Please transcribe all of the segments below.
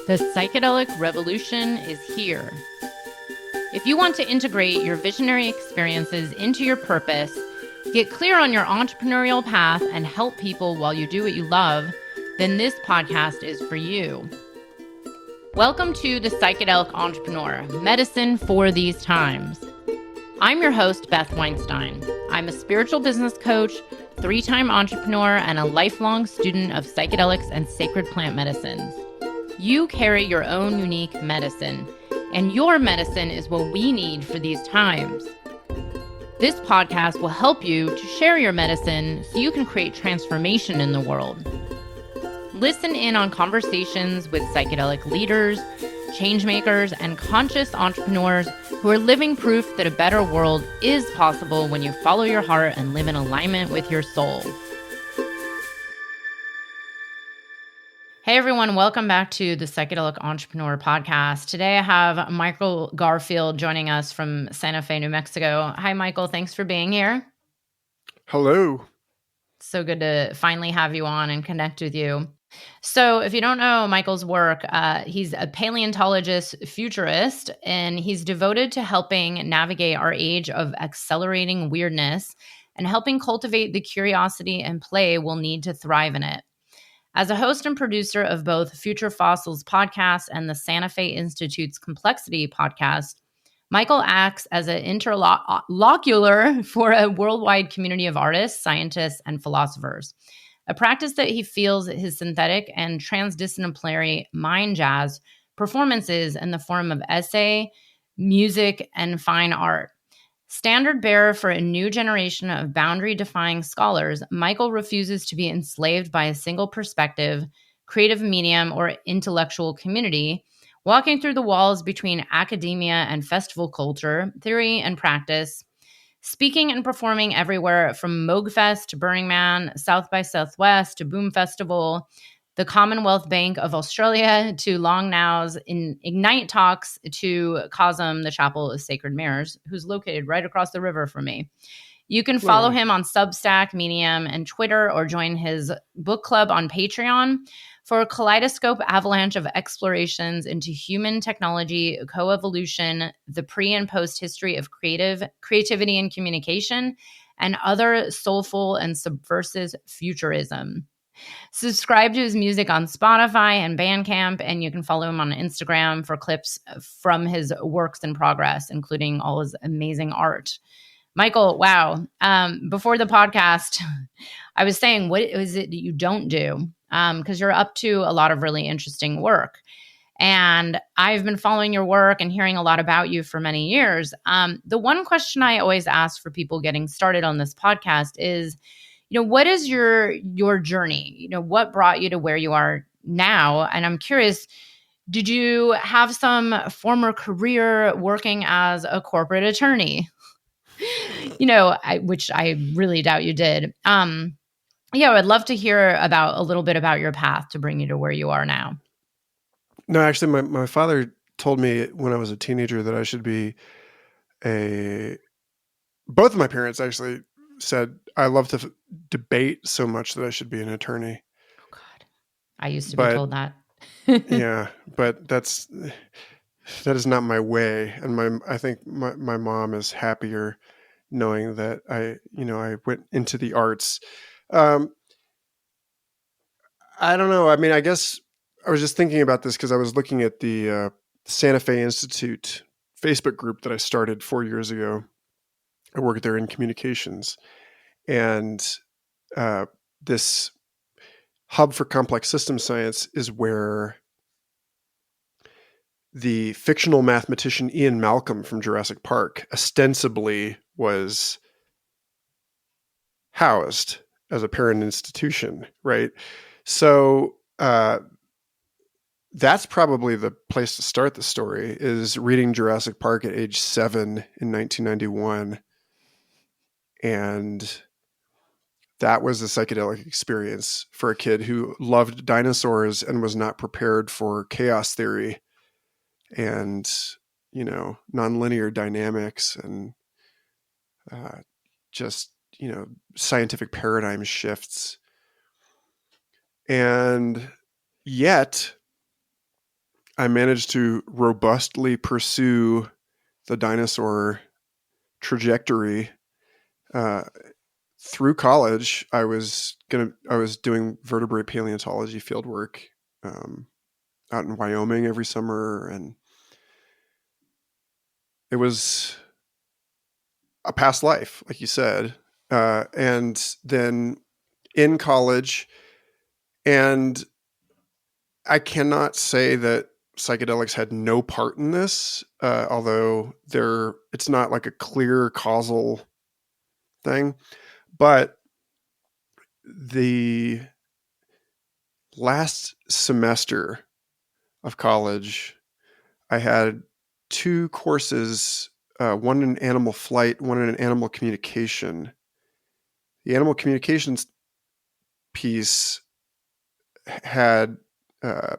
The psychedelic revolution is here. If you want to integrate your visionary experiences into your purpose, get clear on your entrepreneurial path, and help people while you do what you love, then this podcast is for you. Welcome to The Psychedelic Entrepreneur, Medicine for These Times. I'm your host, Beth Weinstein. I'm a spiritual business coach, 3-time entrepreneur, and a lifelong student of psychedelics and sacred plant medicines. You carry your own unique medicine, and your medicine is what we need for these times. This podcast will help you to share your medicine so you can create transformation in the world. Listen in on conversations with psychedelic leaders, changemakers, and conscious entrepreneurs who are living proof that a better world is possible when you follow your heart and live in alignment with your soul. Hey everyone, welcome back to the Psychedelic Entrepreneur Podcast. Today I have Michael Garfield joining us from Santa Fe, New Mexico. Hi Michael, thanks for being here. Hello. So good to finally have you on and connect with you. So if you don't know Michael's work, he's a paleontologist futurist, and he's devoted to helping navigate our age of accelerating weirdness and helping cultivate the curiosity and play we'll need to thrive in it. As a host and producer of both Future Fossils podcast and the Santa Fe Institute's Complexity podcast, Michael acts as an interlocutor for a worldwide community of artists, scientists, and philosophers, a practice that he feels his synthetic and transdisciplinary mind jazz performances in the form of essay, music, and fine art. Standard bearer for a new generation of boundary-defying scholars, Michael refuses to be enslaved by a single perspective, creative medium, or intellectual community, walking through the walls between academia and festival culture, theory and practice, speaking and performing everywhere from Moogfest to Burning Man, South by Southwest to Boom Festival, the Commonwealth Bank of Australia to Long Now's Ignite Talks to Cosm, the Chapel of Sacred Mirrors, who's located right across the river from me. You can follow him on Substack, Medium, and Twitter, or join his book club on Patreon for a kaleidoscope avalanche of explorations into human technology, coevolution, the pre- and post-history of creativity and communication, and other soulful and subversive futurism. Subscribe to his music on Spotify and Bandcamp, and you can follow him on Instagram for clips from his works in progress, including all his amazing art. Michael, wow. Before the podcast, I was saying, what is it that you don't do? Because you're up to a lot of really interesting work. And I've been following your work and hearing a lot about you for many years. The one question I always ask for people getting started on this podcast is, what is your journey? What brought you to where you are now? And I'm curious, did you have some former career working as a corporate attorney? Which I really doubt you did. I'd love to hear a little bit about your path to bring you to where you are now. No, actually, my father told me when I was a teenager that I should be both of my parents actually said I love to debate so much that I should be an attorney. Oh God, I used to be told that. Yeah, but that is not my way, and I think my mom is happier knowing that I went into the arts. I don't know. I mean, I guess I was just thinking about this because I was looking at the Santa Fe Institute Facebook group that I started 4 years ago. I work there in communications, and this hub for complex system science is where the fictional mathematician Ian Malcolm from Jurassic Park ostensibly was housed as a parent institution, right? So that's probably the place to start the story, is reading Jurassic Park at age 7 in 1991. And that was a psychedelic experience for a kid who loved dinosaurs and was not prepared for chaos theory and, nonlinear dynamics and just, scientific paradigm shifts. And yet I managed to robustly pursue the dinosaur trajectory. Through college, I was doing vertebrate paleontology fieldwork out in Wyoming every summer, and it was a past life, like you said. And then in college, and I cannot say that psychedelics had no part in this, although it's not like a clear causal thing. But the last semester of college, I had two courses, one in animal flight, one in animal communication. The animal communications piece had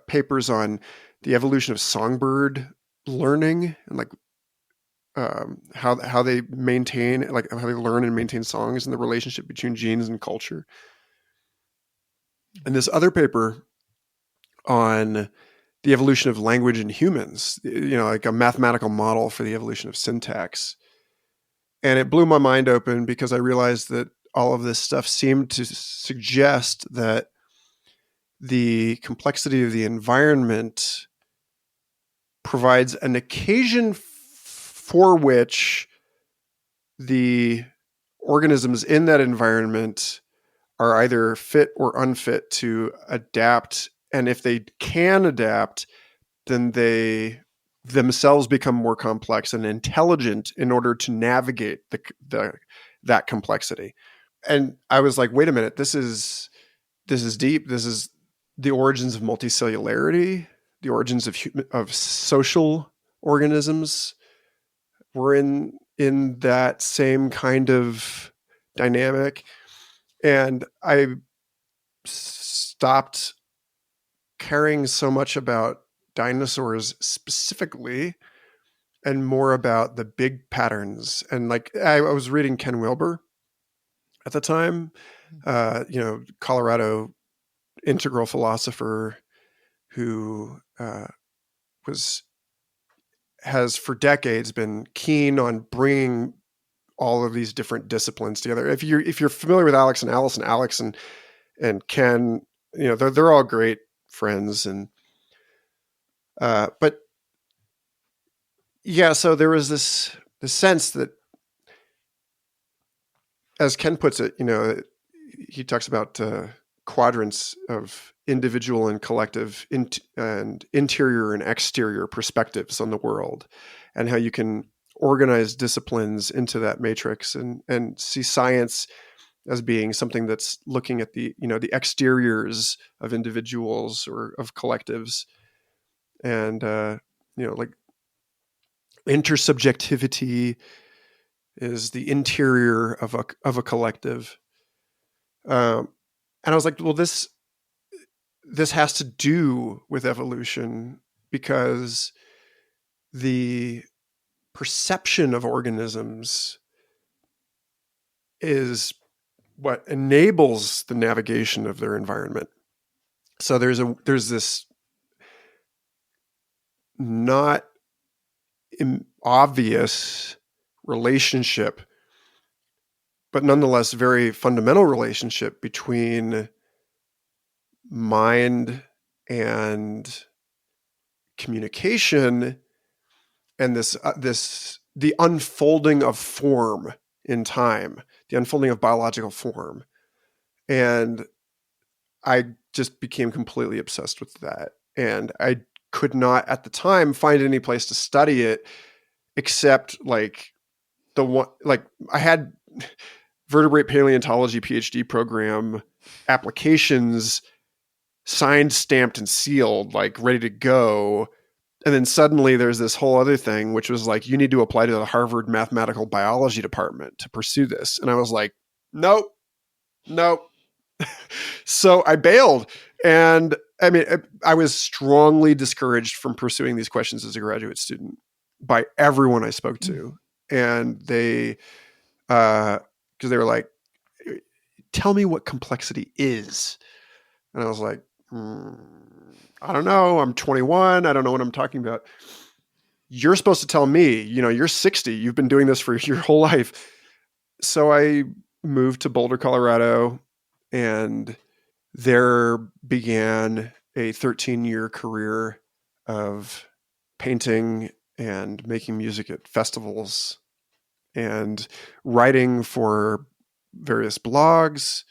papers on the evolution of songbird learning and like how they maintain, like how they learn and maintain songs, and the relationship between genes and culture. And this other paper on the evolution of language in humans, like a mathematical model for the evolution of syntax. And it blew my mind open because I realized that all of this stuff seemed to suggest that the complexity of the environment provides an occasion for which the organisms in that environment are either fit or unfit to adapt. And if they can adapt, then they themselves become more complex and intelligent in order to navigate that complexity. And I was like, wait a minute, this is deep. This is the origins of multicellularity, the origins of social organisms. We're in that same kind of dynamic. And I stopped caring so much about dinosaurs specifically and more about the big patterns. And like I was reading Ken Wilber at the time, Colorado integral philosopher who has for decades been keen on bringing all of these different disciplines together. If you're familiar with Alex and Alice, and Alex and Ken, they're all great friends, and but yeah, so there was this sense that, as Ken puts it, he talks about quadrants of individual and collective and interior and exterior perspectives on the world, and how you can organize disciplines into that matrix and see science as being something that's looking at the exteriors of individuals or of collectives, and like intersubjectivity is the interior of a collective. And I was like, well, this has to do with evolution, because the perception of organisms is what enables the navigation of their environment. So there's this not obvious relationship, but nonetheless very fundamental relationship between mind and communication, and the unfolding of form in time, the unfolding of biological form. And I just became completely obsessed with that. And I could not at the time find any place to study it except like I had vertebrate paleontology PhD program applications signed, stamped, and sealed, like ready to go. And then suddenly there's this whole other thing, which was like, you need to apply to the Harvard mathematical biology department to pursue this. And I was like, nope. So I bailed. And I mean, I was strongly discouraged from pursuing these questions as a graduate student by everyone I spoke to. And they, because they were like, tell me what complexity is. And I was like, I don't know. I'm 21. I don't know what I'm talking about. You're supposed to tell me, you're 60. You've been doing this for your whole life. So I moved to Boulder, Colorado, and there began a 13-year career of painting and making music at festivals and writing for various blogs,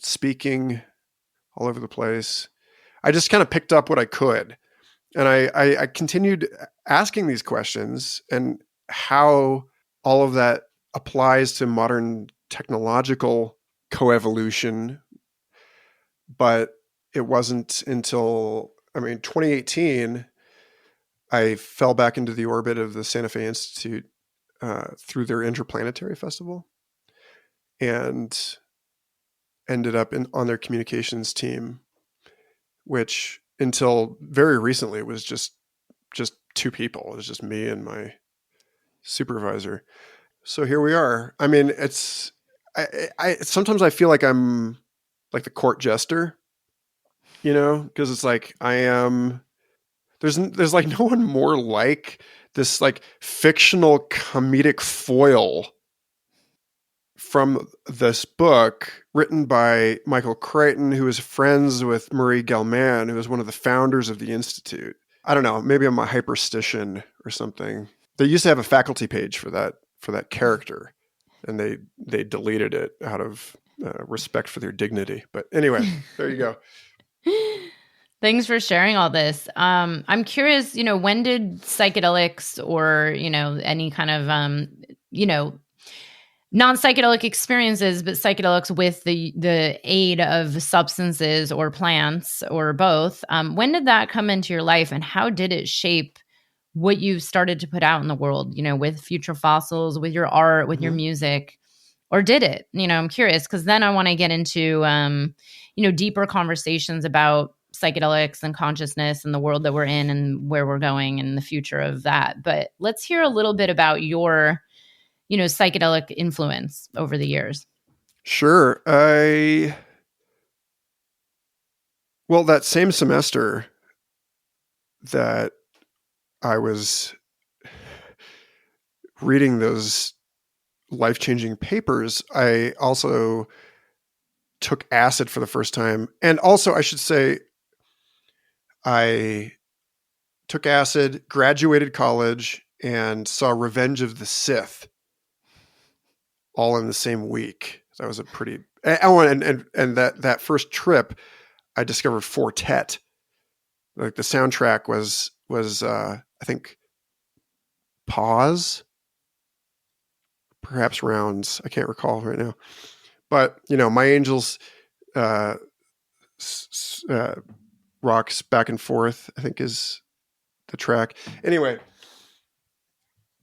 speaking all over the place. I just kind of picked up what I could. And I continued asking these questions and how all of that applies to modern technological coevolution. But it wasn't until, 2018, I fell back into the orbit of the Santa Fe Institute through their Interplanetary Festival and ended up on their communications team, which until very recently was just two people. It was just me and my supervisor. So here we are. I sometimes I feel like I'm like the court jester, because it's like I am. There's like no one more like this like fictional comedic foil from this book written by Michael Crichton, who is friends with Marie Gelman, who is one of the founders of the Institute. I don't know, maybe I'm a hyperstition or something. They used to have a faculty page for that character, and they deleted it out of respect for their dignity. But anyway, there you go. Thanks for sharing all this. I'm curious, when did psychedelics or, any kind of, non-psychedelic experiences, but psychedelics with the aid of substances or plants or both, when did that come into your life, and how did it shape what you started to put out in the world, with Future Fossils, with your art, with your music? Or did it? I'm curious, because then I want to get into, deeper conversations about psychedelics and consciousness and the world that we're in and where we're going and the future of that. But let's hear a little bit about your, psychedelic influence over the years. Sure. Well, that same semester that I was reading those life-changing papers, I also took acid for the first time. And also, I should say, I took acid, graduated college, and saw Revenge of the Sith all in the same week. That was a pretty... Oh, and that first trip, I discovered Fortet. Like the soundtrack was I think Pause, perhaps Rounds. I can't recall right now. But My Angels rocks back and forth, I think is the track. Anyway,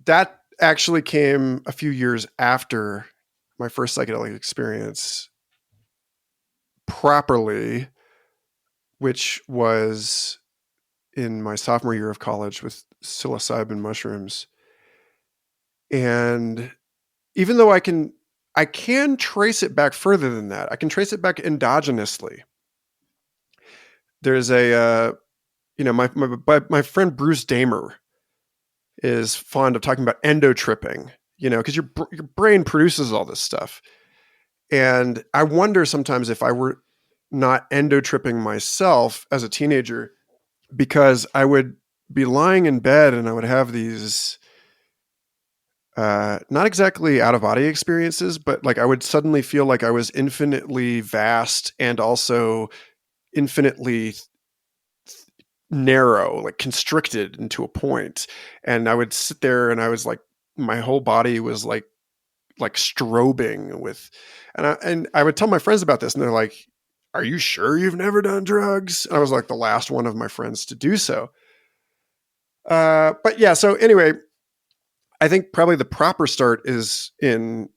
that actually came a few years after my first psychedelic experience properly, which was in my sophomore year of college with psilocybin mushrooms. And even though I can trace it back further than that, I can trace it back endogenously. There's my friend Bruce Damer is fond of talking about endotripping, because your brain produces all this stuff. And I wonder sometimes if I were not endotripping myself as a teenager, because I would be lying in bed and I would have these not exactly out of body experiences, but like I would suddenly feel like I was infinitely vast and also infinitely narrow, like constricted into a point. And I would sit there and I was like, my whole body was like strobing with, and I would tell my friends about this and they're like, are you sure you've never done drugs? And I was like the last one of my friends to do so. But yeah, so anyway, I think probably the proper start is in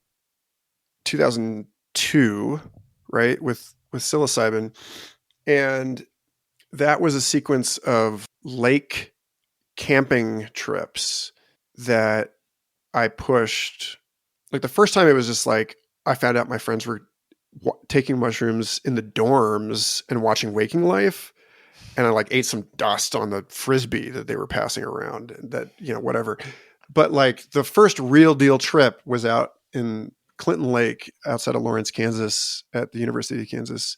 2002, right? With psilocybin. And that was a sequence of lake camping trips that I pushed. Like the first time it was just like, I found out my friends were taking mushrooms in the dorms and watching Waking Life. And I like ate some dust on the Frisbee that they were passing around, and that, whatever. But like the first real deal trip was out in Clinton Lake outside of Lawrence, Kansas at the University of Kansas.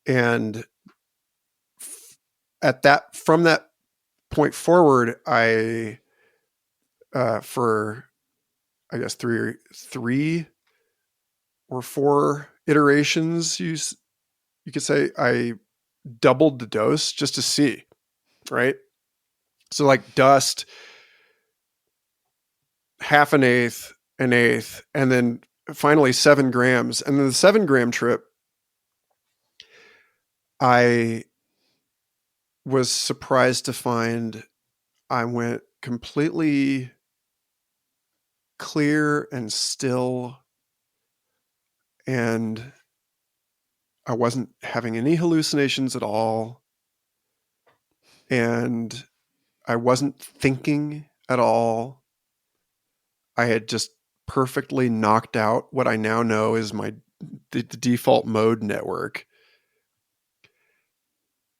And from that point forward, I, for I guess three or four iterations, you could say, I doubled the dose just to see, right? So like dust, half an eighth, and then finally 7 grams. And then the 7-gram trip, I was surprised to find I went completely clear and still, and I wasn't having any hallucinations at all, and I wasn't thinking at all. I had just perfectly knocked out what I now know is the default mode network.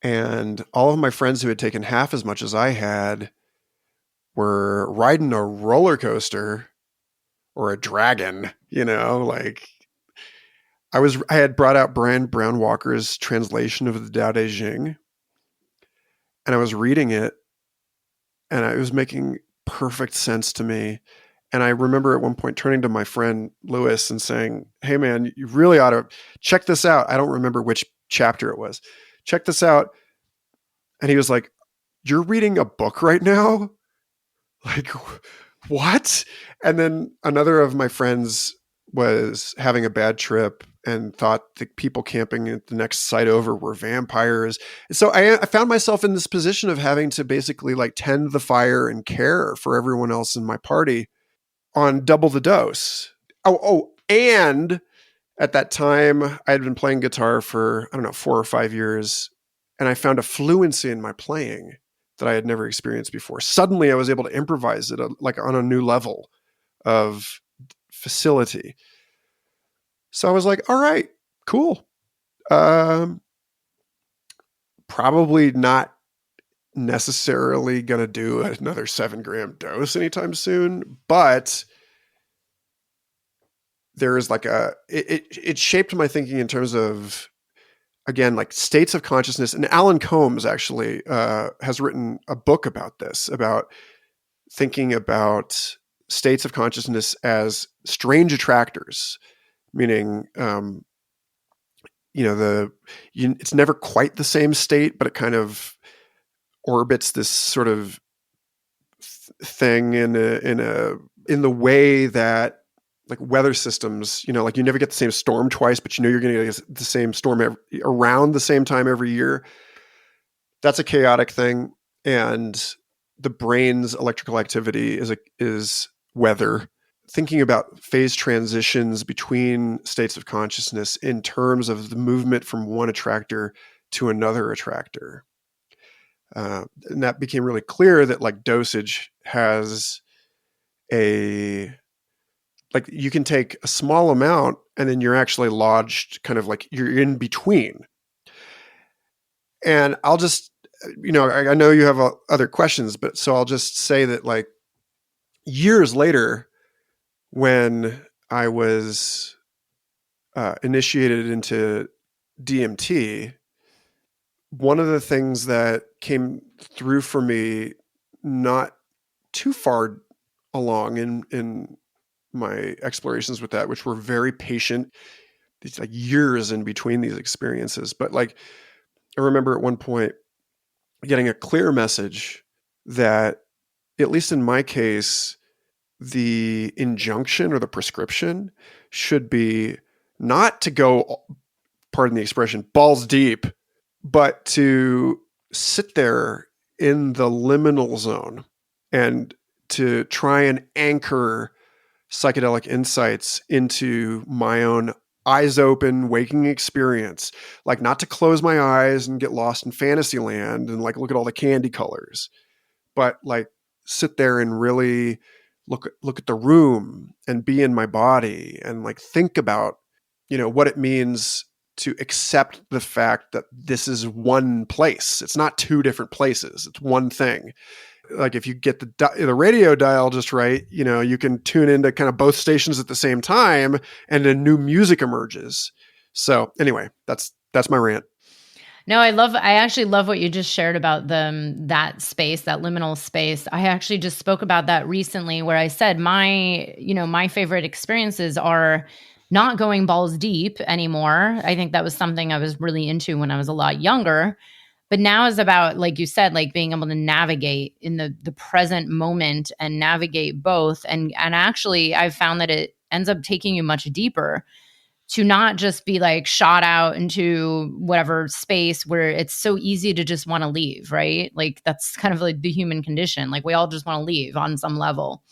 And all of my friends who had taken half as much as I had were riding a roller coaster or a dragon, like I had brought out Brian Brown Walker's translation of the Tao Te Ching, and I was reading it, and it was making perfect sense to me. And I remember at one point turning to my friend Lewis and saying, "Hey man, you really ought to check this out." I don't remember which chapter it was. "Check this out." And he was like, "You're reading a book right now?" Like, what? And then another of my friends was having a bad trip and thought the people camping at the next site over were vampires. So I found myself in this position of having to basically like tend the fire and care for everyone else in my party on double the dose. And at that time I had been playing guitar for, I don't know, 4 or 5 years, and I found a fluency in my playing that I had never experienced before. Suddenly I was able to improvise it like on a new level of facility. So I was like, all right, cool. Probably not necessarily going to do another 7-gram dose anytime soon, but there is like it shaped my thinking in terms of, again, like states of consciousness. And Alan Combs actually has written a book about this, about thinking about states of consciousness as strange attractors, meaning, it's never quite the same state, but it kind of orbits this sort of thing in the way that like weather systems, like you never get the same storm twice, but you're going to get the same storm around the same time every year. That's a chaotic thing. And the brain's electrical activity is weather. Thinking about phase transitions between states of consciousness in terms of the movement from one attractor to another attractor. And that became really clear that like dosage has like you can take a small amount and then you're actually lodged kind of like you're in between. And I'll just, I know you have other questions, but so I'll just say that like years later, when I was initiated into DMT, one of the things that came through for me not too far along in my explorations with that, which were very patient, it's like years in between these experiences. But like, I remember at one point getting a clear message that, at least in my case, the injunction or the prescription should be not to go, pardon the expression, balls deep, but to sit there in the liminal zone and to try and anchor psychedelic insights into my own eyes open waking experience. Like not to close my eyes and get lost in fantasy land and like look at all the candy colors, but like sit there and really look at the room and be in my body and like think about what it means to accept the fact that this is one place. It's not two different places. It's one thing. Like if you get the radio dial just right, you can tune into kind of both stations at the same time and a new music emerges. So anyway, that's my rant. No, I actually love what you just shared about that space, that liminal space. I actually just spoke about that recently where I said my favorite experiences are not going balls deep anymore. I think that was something I was really into when I was a lot younger. But now is about, like you said, like being able to navigate in the present moment and navigate both. And actually I've found that it ends up taking you much deeper to not just be like shot out into whatever space where it's so easy to just want to leave, right? Like that's kind of like the human condition. Like we all just want to leave on some level.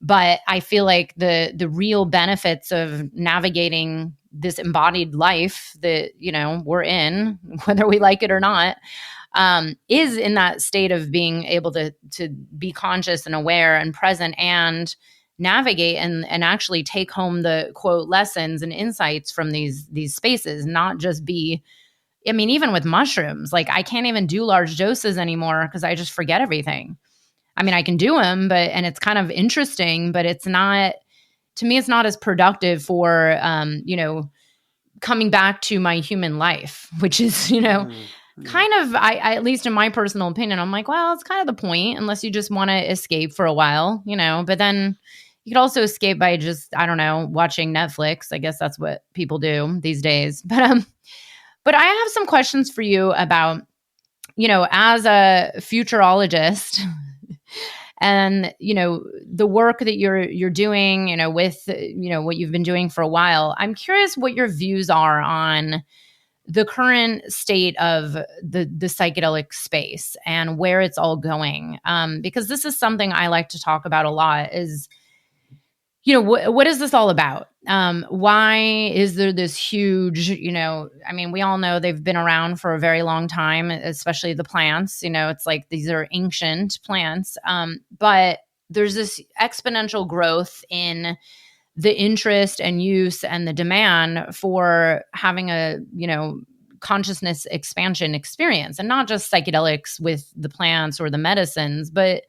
But I feel like the real benefits of navigating this embodied life that, we're in, whether we like it or not, is in that state of being able to be conscious and aware and present and navigate and actually take home the quote lessons and insights from these spaces, not just be, I mean, even with mushrooms, like I can't even do large doses anymore because I just forget everything. I mean, I can do them, and it's kind of interesting, but it's not, to me, it's not as productive for, coming back to my human life, which is, kind of, I, at least in my personal opinion, I'm like, well, it's kind of the point, unless you just want to escape for a while, but then you could also escape by just, I don't know, watching Netflix. I guess that's what people do these days. But I have some questions for you about, as a futurologist, and the work that you're doing, with what you've been doing for a while. I'm curious what your views are on the current state of the psychedelic space and where it's all going, because this is something I like to talk about a lot. Is what is this all about? Why is there this huge, I mean, we all know they've been around for a very long time, especially the plants, it's like these are ancient plants. But there's this exponential growth in the interest and use and the demand for having a, consciousness expansion experience, and not just psychedelics with the plants or the medicines, but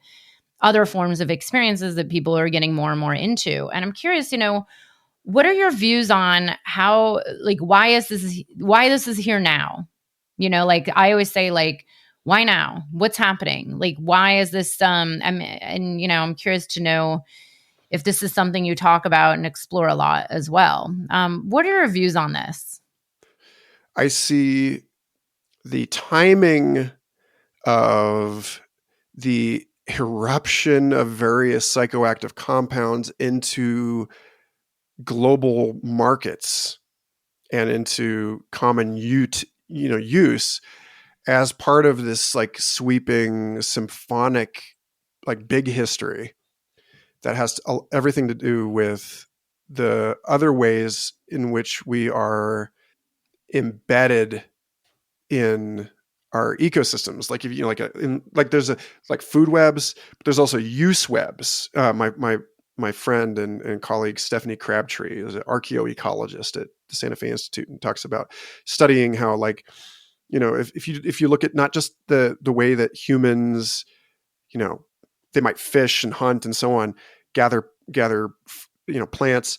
other forms of experiences that people are getting more and more into. And I'm curious, what are your views on how, like, why this is here now? Like I always say, like, why now? What's happening? Like, why is this, I'm curious to know if this is something you talk about and explore a lot as well. What are your views on this? I see the timing of the eruption of various psychoactive compounds into global markets and into common use as part of this like sweeping symphonic, like big history that has everything to do with the other ways in which we are embedded in our ecosystems. Like if there's like food webs, but there's also use webs. My friend and colleague Stephanie Crabtree is an archaeoecologist at the Santa Fe Institute and talks about studying how, like, if you look at not just the way that humans, they might fish and hunt and so on, gather plants,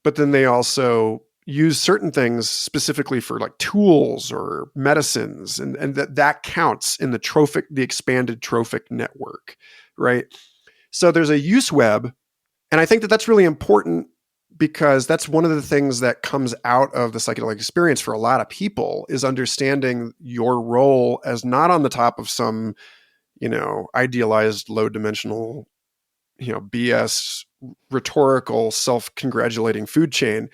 but then they also use certain things specifically for like tools or medicines, and that counts in the expanded trophic network, right? So there's a use web, and I think that that's really important because that's one of the things that comes out of the psychedelic experience for a lot of people, is understanding your role as not on the top of some, idealized low dimensional, BS rhetorical self-congratulating food chain,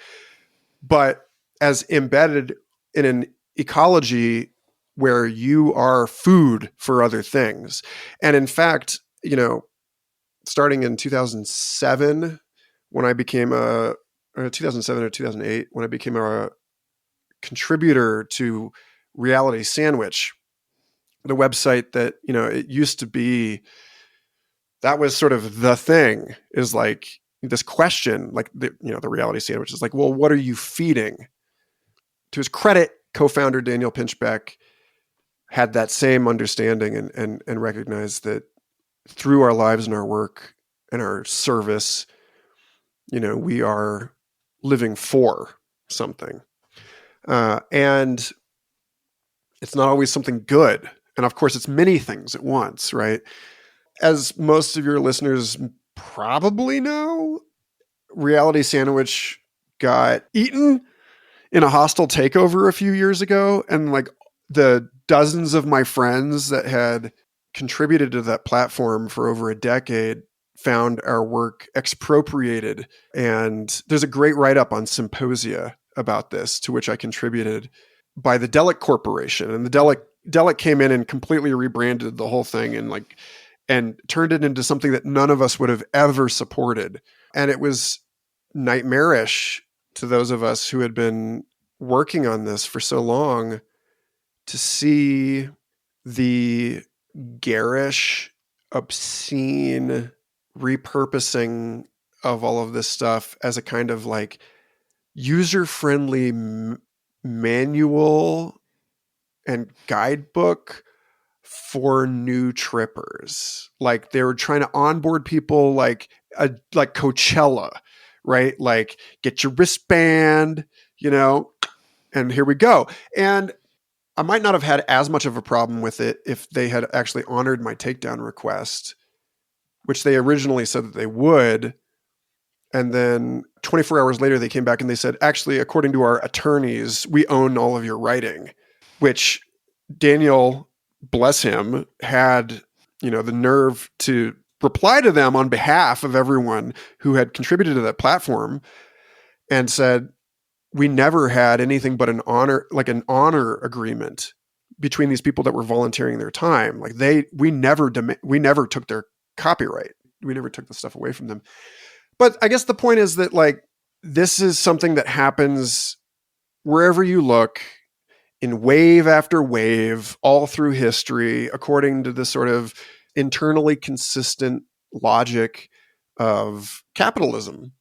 but as embedded in an ecology where you are food for other things. And in fact, starting in 2007, when I became 2007 or 2008, when I became a contributor to Reality Sandwich, the website that, it used to be, that was sort of the thing, is like this question, like the Reality Sandwich is like, well, what are you feeding? to his credit, co-founder Daniel Pinchbeck had that same understanding and recognized that through our lives and our work and our service, we are living for something. And it's not always something good. And of course, it's many things at once, right? As most of your listeners probably know, Reality Sandwich got eaten in a hostile takeover a few years ago. And like the dozens of my friends that had contributed to that platform for over a decade found our work expropriated. And there's a great write-up on Symposia about this, to which I contributed, by the Delic Corporation. And the Delic came in and completely rebranded the whole thing and turned it into something that none of us would have ever supported. And it was nightmarish to those of us who had been working on this for so long to see the garish, obscene repurposing of all of this stuff as a kind of like user-friendly manual and guidebook for new trippers. Like they were trying to onboard people like Coachella, right? Like get your wristband, and here we go. And I might not have had as much of a problem with it if they had actually honored my takedown request, which they originally said that they would. And then 24 hours later, they came back and they said, actually, according to our attorneys, we own all of your writing, which Daniel, bless him, had, the nerve to reply to them on behalf of everyone who had contributed to that platform and said, we never had anything but an honor agreement between these people that were volunteering their time. Like we never took their copyright. We never took the stuff away from them. But I guess the point is that like, this is something that happens wherever you look, in wave after wave, all through history, according to the sort of internally consistent logic of capitalism,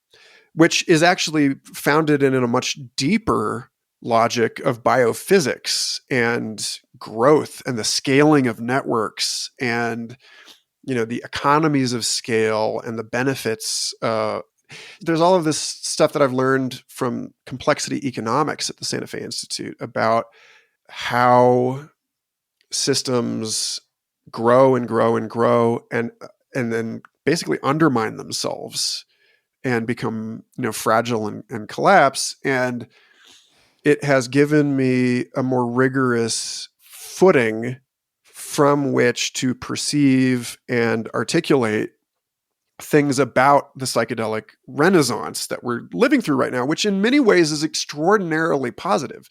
which is actually founded in a much deeper logic of biophysics and growth and the scaling of networks and, the economies of scale and the benefits. There's all of this stuff that I've learned from complexity economics at the Santa Fe Institute about how systems grow and grow and grow and then basically undermine themselves and become, fragile and collapse. And it has given me a more rigorous footing from which to perceive and articulate things about the psychedelic renaissance that we're living through right now, which in many ways is extraordinarily positive.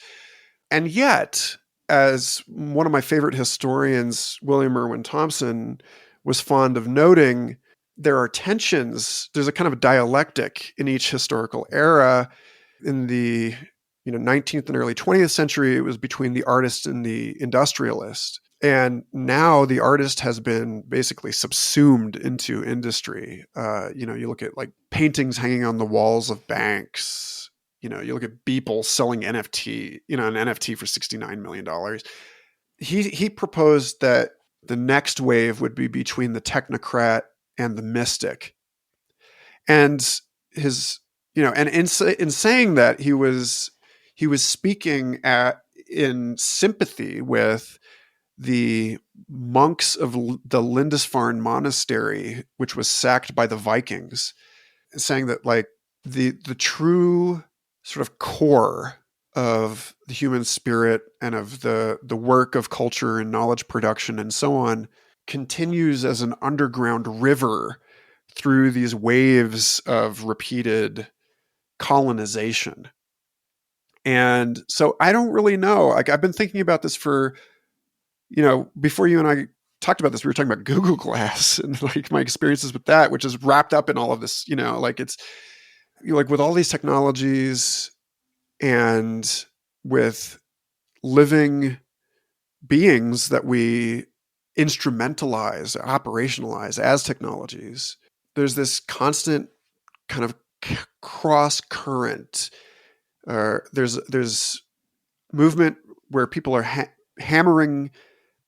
And yet, as one of my favorite historians, William Irwin Thompson, was fond of noting, there are tensions. There's a kind of a dialectic in each historical era. In the 19th and early 20th century, it was between the artist and the industrialist. And now the artist has been basically subsumed into industry. You look at like paintings hanging on the walls of banks. You look at Beeple selling NFT, an NFT for $69 million. He proposed that the next wave would be between the technocrat and the mystic. And his, and in saying that, he was speaking in sympathy with the monks of the Lindisfarne Monastery, which was sacked by the Vikings, saying that like the true sort of core of the human spirit and of the work of culture and knowledge production and so on continues as an underground river through these waves of repeated colonization. And so I don't really know. Like I've been thinking about this for, before you and I talked about this, we were talking about Google Glass and like my experiences with that, which is wrapped up in all of this, like it's like with all these technologies and with living beings that we instrumentalize, operationalize as technologies, there's this constant kind of cross current. There's movement where people are hammering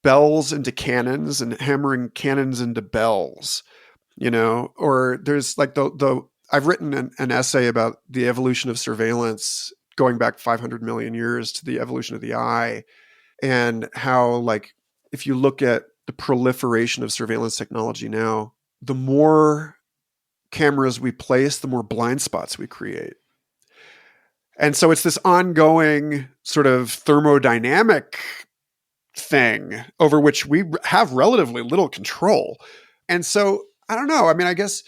bells into cannons and hammering cannons into bells, or there's like I've written an essay about the evolution of surveillance going back 500 million years to the evolution of the eye, and how, like, if you look at the proliferation of surveillance technology now, the more cameras we place, the more blind spots we create. And so it's this ongoing sort of thermodynamic thing over which we have relatively little control. And so I don't know. I mean, I guess,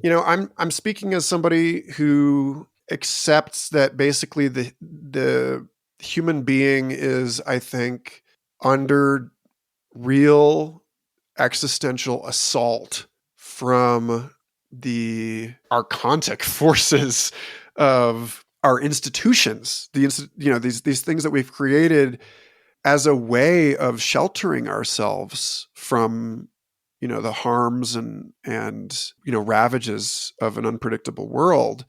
I'm speaking as somebody who accepts that basically the human being is, I think, under real existential assault from the archontic forces of our institutions, these things that we've created as a way of sheltering ourselves from, the harms and ravages of an unpredictable world,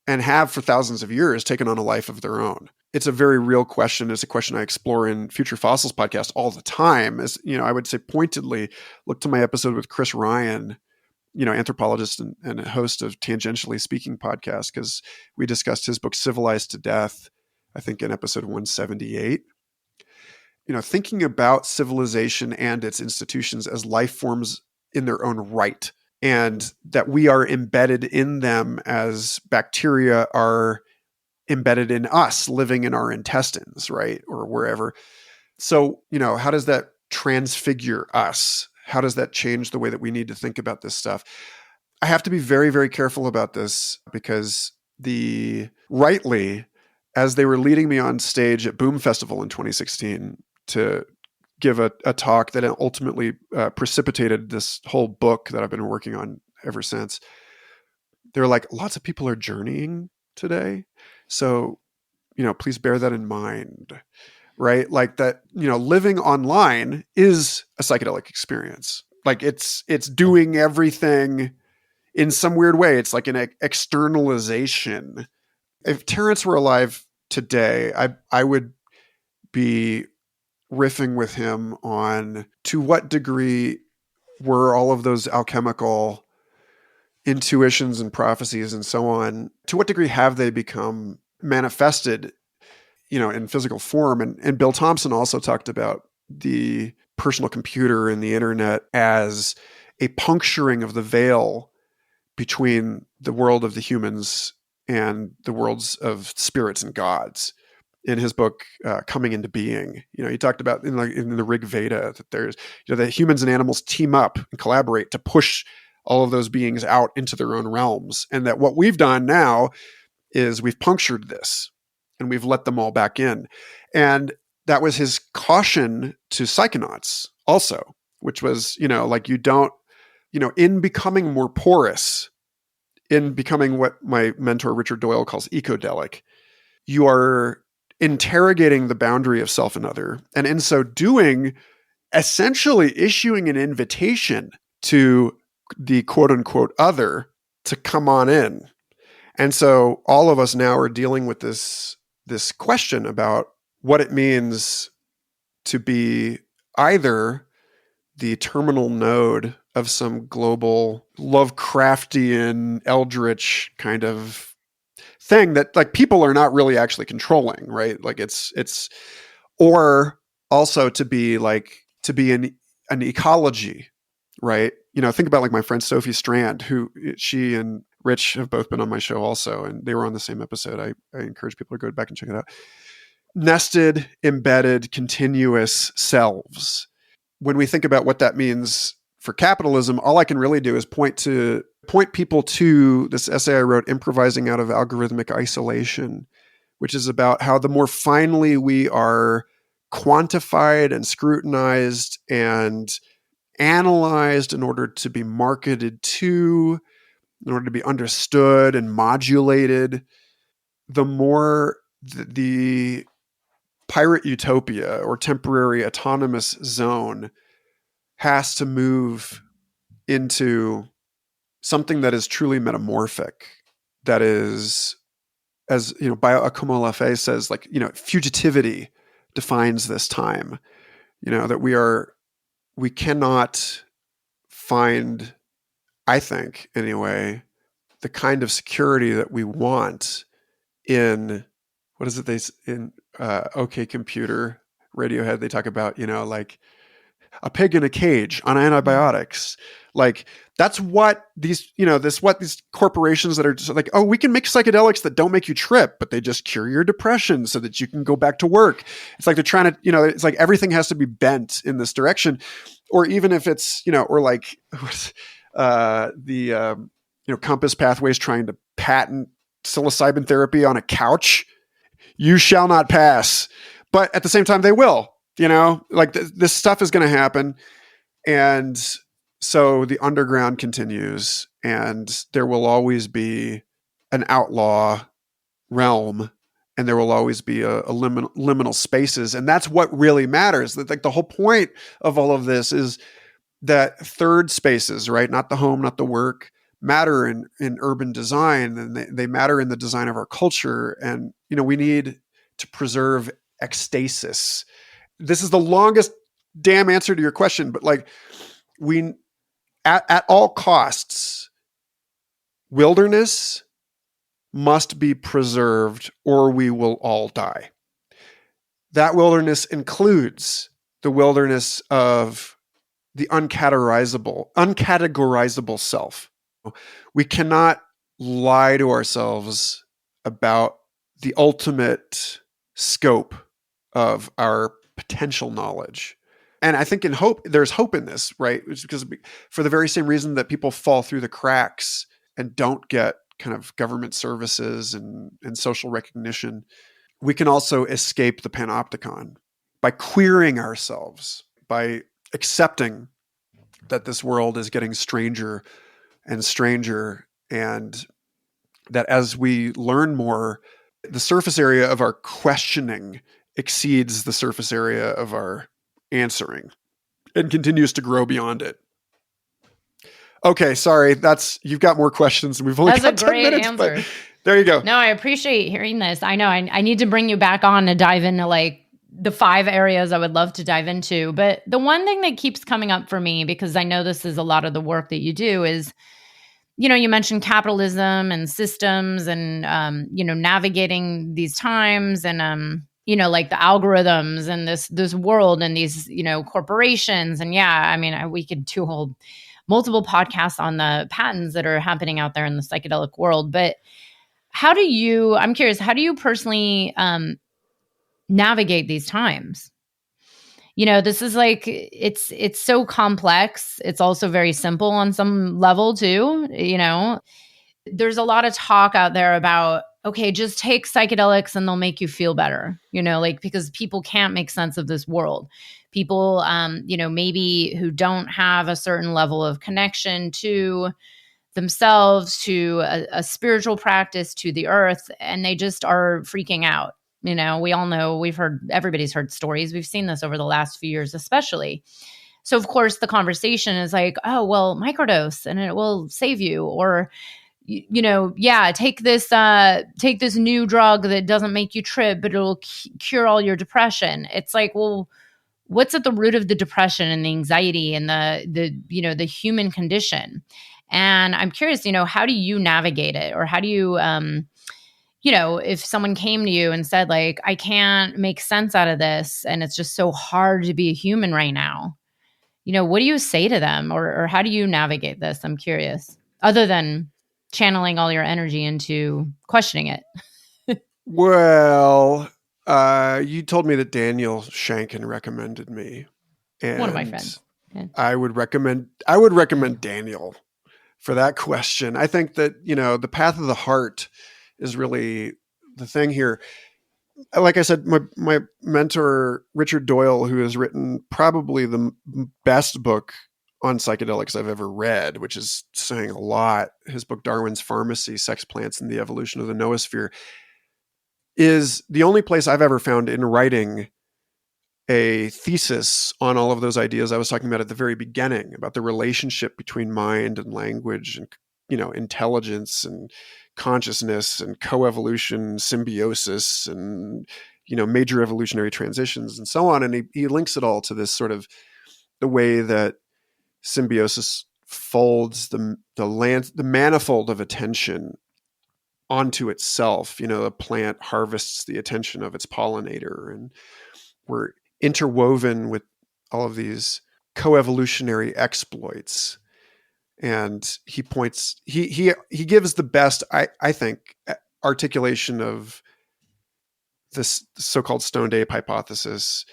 and have for thousands of years taken on a life of their own. It's a very real question. It's a question I explore in Future Fossils podcast all the time. As I would say pointedly, look to my episode with Chris Ryan, anthropologist and a host of Tangentially Speaking podcast, because we discussed his book Civilized to Death, I think in episode 178. Thinking about civilization and its institutions as life forms in their own right, and that we are embedded in them as bacteria are embedded in us, living in our intestines, right? Or wherever. So, how does that transfigure us? How does that change the way that we need to think about this stuff? I have to be very, very careful about this, because rightly, as they were leading me on stage at Boom Festival in 2016 to give a talk that ultimately precipitated this whole book that I've been working on ever since, they're like, lots of people are journeying today. So, please bear that in mind, right? Like that, living online is a psychedelic experience. Like it's doing everything in some weird way. It's like an externalization. If Terrence were alive today, I would be riffing with him on to what degree were all of those alchemical intuitions and prophecies and so on, to what degree have they become manifested, in physical form? And Bill Thompson also talked about the personal computer and the internet as a puncturing of the veil between the world of the humans and the worlds of spirits and gods. In his book, Coming into Being, he talked about in the Rig Veda that there's, that humans and animals team up and collaborate to push all of those beings out into their own realms. And that what we've done now is we've punctured this and we've let them all back in. And that was his caution to psychonauts also, which was, like, you don't, in becoming more porous, in becoming what my mentor Richard Doyle calls ecodelic, you are interrogating the boundary of self and other, and in so doing, essentially issuing an invitation to the quote unquote other to come on in. And so all of us now are dealing with this question about what it means to be either the terminal node of some global Lovecraftian eldritch kind of thing that, like, people are not really actually controlling, right? Like it's, or also to be an ecology, right? Think about like my friend Sophie Strand, who she and Rich have both been on my show also, and they were on the same episode. I encourage people to go back and check it out. Nested, embedded, continuous selves. When we think about what that means for capitalism, all I can really do is point people to this essay I wrote, Improvising Out of Algorithmic Isolation, which is about how the more finely we are quantified and scrutinized and analyzed in order to be marketed to, in order to be understood and modulated, the more the pirate utopia or temporary autonomous zone has to move into something that is truly metamorphic, that is as Bioaccumulafe says, like, fugitivity defines this time, that we cannot find, I think anyway, the kind of security that we want in, what is it in OK Computer, Radiohead, they talk about, like a pig in a cage on antibiotics. Like, that's what these, what these corporations that are just like, oh, we can make psychedelics that don't make you trip, but they just cure your depression so that you can go back to work. It's like they're trying to, it's like everything has to be bent in this direction. Or even if it's, or like Compass Pathways trying to patent psilocybin therapy on a couch. You shall not pass. But at the same time, they will, like this stuff is going to happen. And so the underground continues, and there will always be an outlaw realm, and there will always be a liminal spaces. And that's what really matters. Like the whole point of all of this is that third spaces, right? Not the home, not the work, matter in urban design, and they matter in the design of our culture. And, we need to preserve ecstasis. This is the longest damn answer to your question, but like at all costs, wilderness must be preserved or we will all die. That wilderness includes the wilderness of the uncategorizable self. We cannot lie to ourselves about the ultimate scope of our potential knowledge. And I think there's hope in this, right? It's because for the very same reason that people fall through the cracks and don't get kind of government services and social recognition, we can also escape the panopticon by queering ourselves, by accepting that this world is getting stranger and stranger, and that as we learn more, the surface area of our questioning exceeds the surface area of our answering and continues to grow beyond it. Okay, sorry, you've got more questions. We've only got 10 minutes, answer. But there you go. No, I appreciate hearing this. I know I need to bring you back on to dive into like the 5 areas I would love to dive into. But the one thing that keeps coming up for me, because I know this is a lot of the work that you do, is, you mentioned capitalism and systems and, navigating these times and, like the algorithms and this world and these, corporations. And yeah, I mean, we could do multiple podcasts on the patterns that are happening out there in the psychedelic world. But I'm curious, how do you personally navigate these times? This is like, it's so complex. It's also very simple on some level too. There's a lot of talk out there about, okay, just take psychedelics and they'll make you feel better, because people can't make sense of this world. People, maybe who don't have a certain level of connection to themselves, to a spiritual practice, to the earth, and they just are freaking out. We all know, everybody's heard stories. We've seen this over the last few years, especially. So of course the conversation is like, oh, well, microdose and it will save you. Or, take this new drug that doesn't make you trip, but it'll cure all your depression. It's like, well, what's at the root of the depression and the anxiety and the human condition? And I'm curious, how do you navigate it? Or how do you, if someone came to you and said, like, I can't make sense out of this, and it's just so hard to be a human right now, what do you say to them? Or how do you navigate this? I'm curious, other than channeling all your energy into questioning it. Well, you told me that Daniel Shankin recommended me. And one of my friends. Yeah. I would recommend Daniel for that question. I think that, the path of the heart is really the thing here. Like I said, my mentor, Richard Doyle, who has written probably the best book on psychedelics I've ever read, which is saying a lot. His book, Darwin's Pharmacy, Sex, Plants, and the Evolution of the Noosphere, is the only place I've ever found in writing a thesis on all of those ideas I was talking about at the very beginning, about the relationship between mind and language and, intelligence and consciousness and coevolution, symbiosis, and major evolutionary transitions and so on. And he links it all to this sort of the way that symbiosis folds the manifold of attention onto itself. The plant harvests the attention of its pollinator, and we're interwoven with all of these coevolutionary exploits. And he gives the best, I think, articulation of this so-called stoned ape hypothesis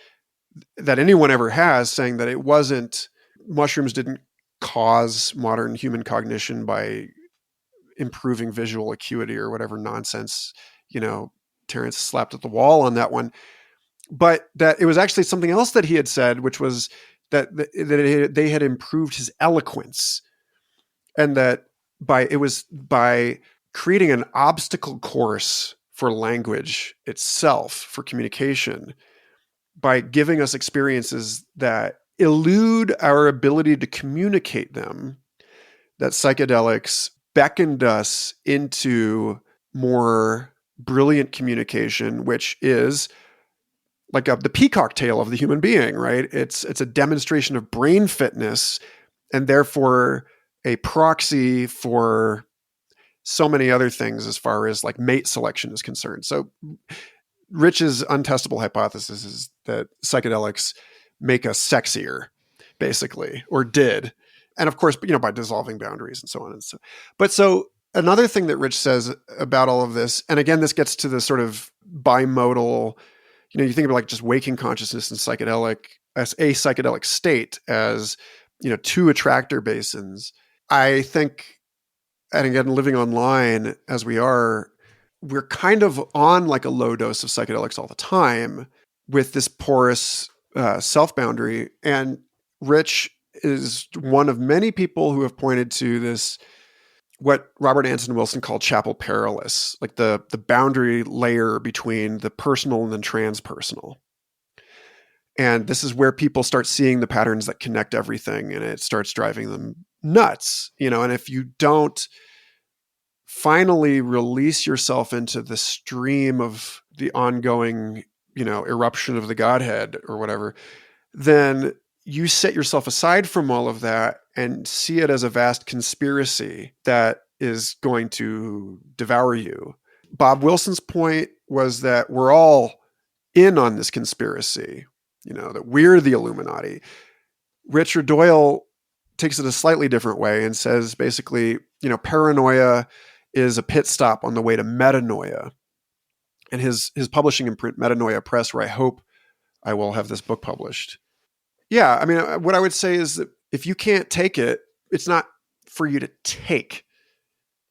that anyone ever has, saying that mushrooms didn't cause modern human cognition by improving visual acuity or whatever nonsense, Terence slapped at the wall on that one. But that it was actually something else that he had said, which was that they had improved his eloquence, and that by creating an obstacle course for language itself, for communication, by giving us experiences that elude our ability to communicate them, that psychedelics beckoned us into more brilliant communication, which is like the peacock tail of the human being, right? It's a demonstration of brain fitness, and therefore a proxy for so many other things as far as like mate selection is concerned. So Rich's untestable hypothesis is that psychedelics make us sexier, basically, or did. And of course, by dissolving boundaries and so on. So another thing that Rich says about all of this, and again, this gets to the sort of bimodal, you think about like just waking consciousness and psychedelic as a psychedelic state as, two attractor basins. I think, and again, living online as we're kind of on like a low dose of psychedelics all the time with this porous self boundary. And Rich is one of many people who have pointed to this, what Robert Anton Wilson called chapel perilous, like the boundary layer between the personal and the transpersonal. And this is where people start seeing the patterns that connect everything, and it starts driving them nuts, and if you don't finally release yourself into the stream of the ongoing, eruption of the Godhead or whatever, then you set yourself aside from all of that and see it as a vast conspiracy that is going to devour you. Bob Wilson's point was that we're all in on this conspiracy, that we're the Illuminati. Richard Doyle takes it a slightly different way and says basically, paranoia is a pit stop on the way to metanoia. And his publishing imprint, Metanoia Press, where I hope I will have this book published. Yeah, I mean, what I would say is that if you can't take it, it's not for you to take.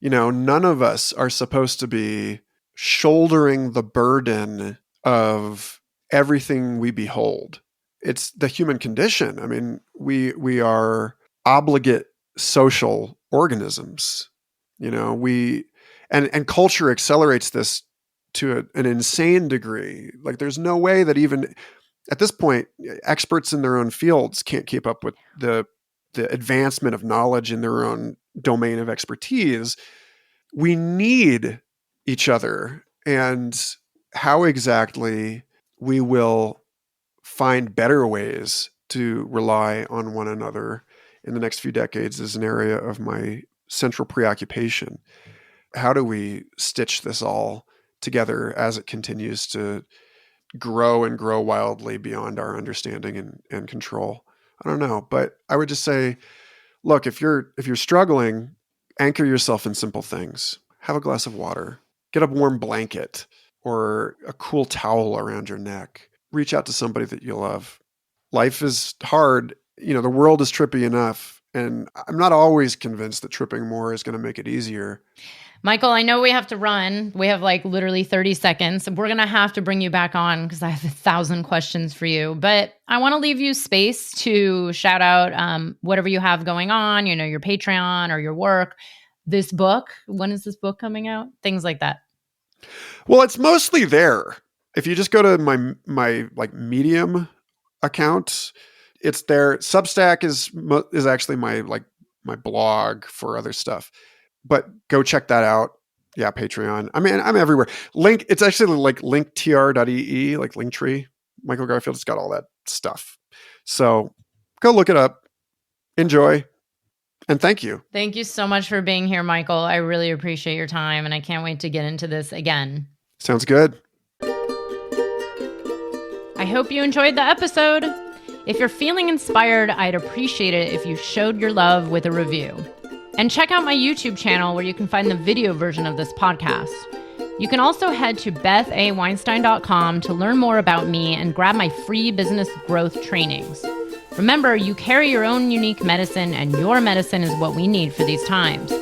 None of us are supposed to be shouldering the burden of everything we behold. It's the human condition. I mean, we are obligate social organisms. And culture accelerates this to an insane degree. Like, there's no way that even at this point, experts in their own fields can't keep up with the advancement of knowledge in their own domain of expertise. We need each other, and how exactly we will find better ways to rely on one another in the next few decades is an area of my central preoccupation. How do we stitch this all together as it continues to grow and grow wildly beyond our understanding and control? I don't know, but I would just say, look, if you're struggling, anchor yourself in simple things. Have a glass of water, get a warm blanket or a cool towel around your neck. Reach out to somebody that you love. Life is hard. The world is trippy enough, and I'm not always convinced that tripping more is going to make it easier. Michael, I know we have to run. We have like literally 30 seconds. We're going to have to bring you back on because I have 1,000 questions for you. But I want to leave you space to shout out whatever you have going on, your Patreon or your work, this book. When is this book coming out? Things like that. Well, it's mostly there. If you just go to my like Medium account, it's there. Substack is actually my blog for other stuff. But go check that out. Yeah, Patreon. I mean, I'm everywhere. It's actually like linktr.ee, like Linktree. Michael Garfield's got all that stuff. So go look it up. Enjoy. And thank you. Thank you so much for being here, Michael. I really appreciate your time, and I can't wait to get into this again. Sounds good. I hope you enjoyed the episode. If you're feeling inspired, I'd appreciate it if you showed your love with a review. And check out my YouTube channel where you can find the video version of this podcast. You can also head to bethaweinstein.com to learn more about me and grab my free business growth trainings. Remember, you carry your own unique medicine, and your medicine is what we need for these times.